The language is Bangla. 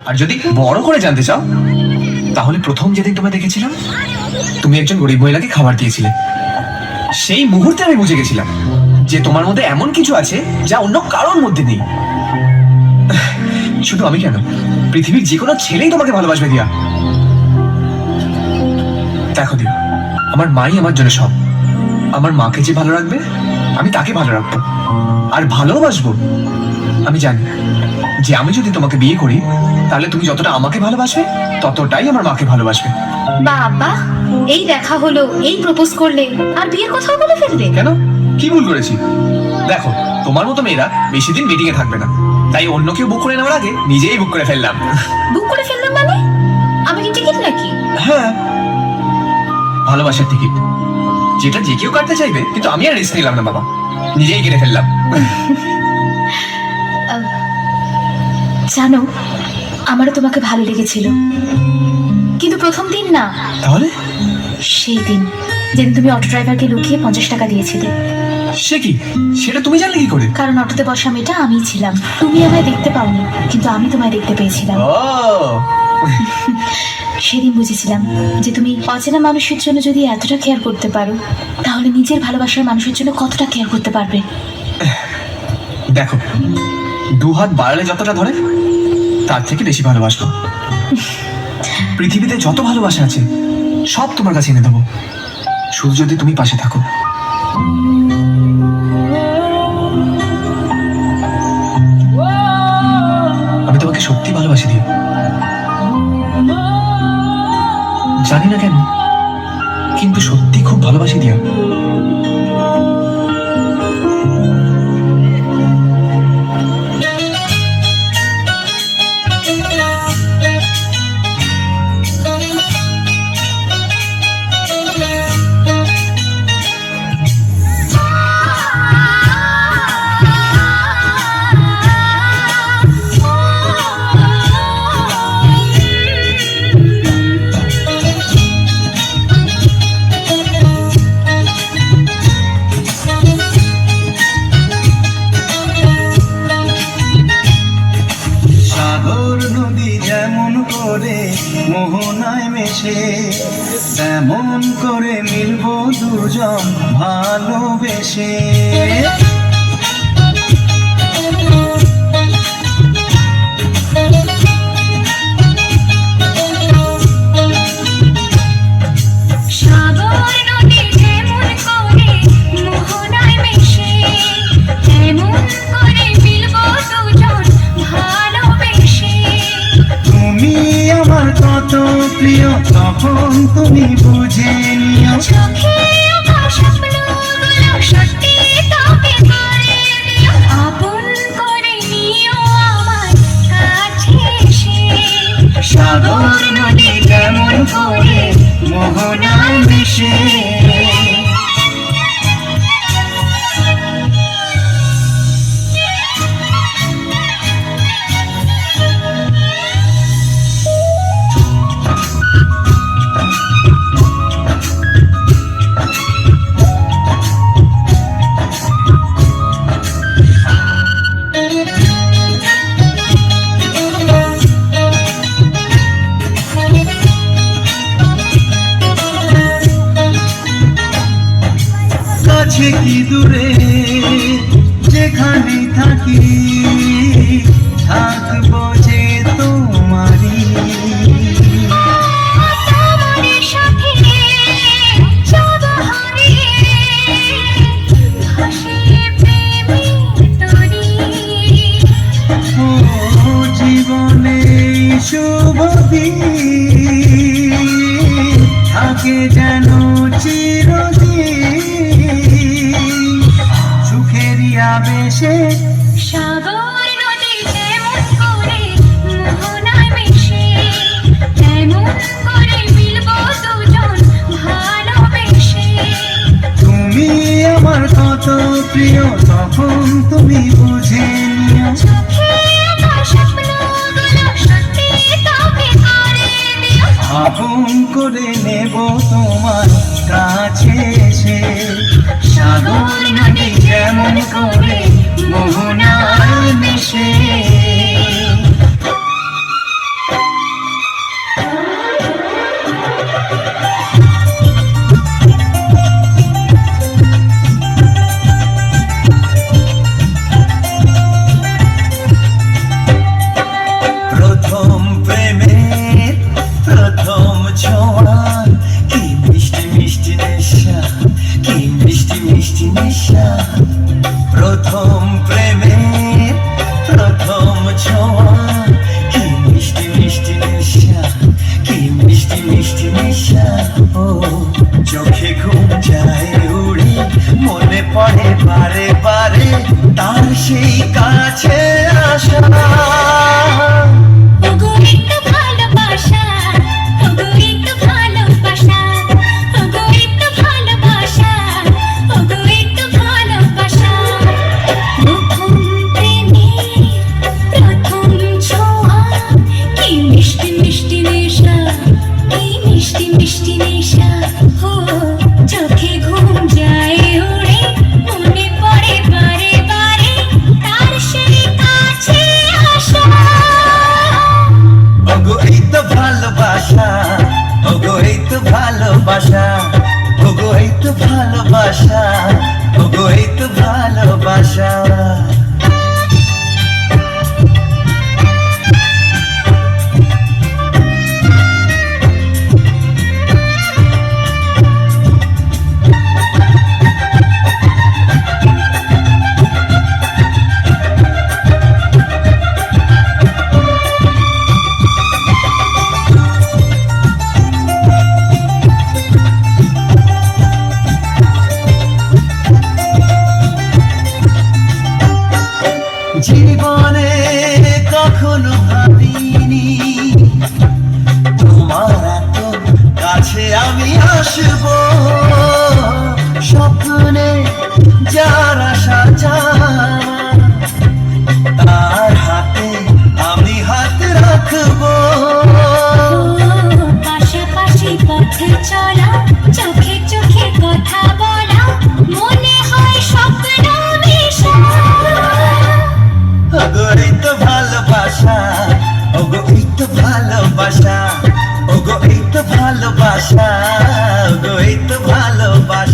আর যদি বড় করে জানতে চাও তাহলে প্রথম যেদিন তোমায় দেখেছিলাম তুমি একজন গরিব মহিলাকে খাবার দিয়েছিলে, সেই মুহূর্তে আমি বুঝে গেছিলাম যে তোমার মধ্যে এমন কিছু আছে যা অন্য কারোর মধ্যে নেই। শুধু আমি কেন, পৃথিবীর যে কোনো ছেলেই তোমাকে ভালোবাসবে দিয়া। দেখো দিয়া, আমার মাই আমার জন্য সব। আমার মাকে যে ভালো রাখবে আমি তাকে ভালো রাখবো আর ভালোবাসবো। আমি জানি যে আমি যদি তোমাকে বিয়ে করি তাহলে তুমি যতটা আমাকে ভালোবাসবে ততটাই আমার মাকে ভালোবাসবে। বাবা, এই দেখা হলো, এই প্রপোজ করলে আর বিয়ের কথাও বলে ফেলবে? কেন, কি ভুল করেছি? দেখো, তোমার মতো মেয়েরা বেশি দিন মিটিং এ থাকবে না, তাই অন্য কেউ বুক করে নেওয়ার আগে নিজেই বুক করে ফেললাম। বুক করে ফেললাম মানে? আমি কি টিকিট নাকি? হ্যাঁ, ভালোবাসার টিকিট, যেটা যে কেউ কাটতে চাইবে, কিন্তু আমি আর রিস্ক নিলাম না বাবা, নিজেই কেটে ফেললাম। জানো, আমারও তোমাকে ভালো লেগেছিল, কিন্তু প্রথম দিন না। তাহলে? সেই দিন যেদিন তুমি অটো ড্রাইভারকে লুকিয়ে 50 টাকা দিয়েছিলে। সে কি, সেটা তুমি জানলে কি করে? কারণ অটোতে বসা মেয়েটা আমিই ছিলাম। তুমি আমায় দেখতে পাওনি, কিন্তু আমি তোমায় দেখতে পেয়েছিলাম। ও, সেদিন বুঝেছিলাম যে তুমি অচেনা মানুষের জন্য যদি এতটা কেয়ার করতে পারো, তাহলে নিজের ভালোবাসার মানুষের জন্য কতটা কেয়ার করতে পারবে। দেখো, দু হাত বাড়ালে যতটা ধরে তার থেকে বেশি ভালোবাসবো। পৃথিবীতে যত ভালোবাসা আছে সব তোমার কাছে এনে দেবো, শুধু যদি তুমি পাশে থাকো। আমি তোমাকে সত্যি ভালোবাসি দিও, জানি না কেন, কিন্তু সত্যি খুব ভালোবাসি দিয়া। মোহনায় মেশে তেমন করে মিলবো দুজন ভালোবেসে। প্রিয় তখন তুমি বুঝে নিও, চোখে আমার স্বপ্নগুলো সত্যি তবে করে দিও, আপন করে নিও আমার কাছে এসে। সাগর নদী যেমন করে মোহনায় মিশে। কাছে কি দূরে যেখানে থাকি থাকবো যে তোমারি। ও জীবনে শুভ দিন থাকে যেন চিরদিন সুখেরই আবেশে। সাগর নদী যেমন করে মোহনায় মিশে, তেমন করে মিলবো দুজন ভালোবেসে। তুমি আমার কত প্রিয় তখন তুমি বুঝে নিও, চোখে আমার স্বপ্নগুলো সত্যি তবে করে দিও, আপন করে নেব তোমার কাছে এসে। সাগর নদী যেমন করে মোহনায় মিশে। এই তো ভালোবাসা। জীবনে কখনো ভাবিনি তোমার এত কাছে আমি আসবো, স্বপ্নে যার আশা যাওয়া তার হাতে আমি হাত রাখবো। পাশাপাশি পথে চলা, চোখে চোখে কথা বলা, মনে হয় স্বপ্ন মিশা। ওগো এই তো ভালোবাসা, ওগো এই তো ভালোবাসা, ওগো এই তো ভালোবাসা, ওগো এই তো ভালোবাসা।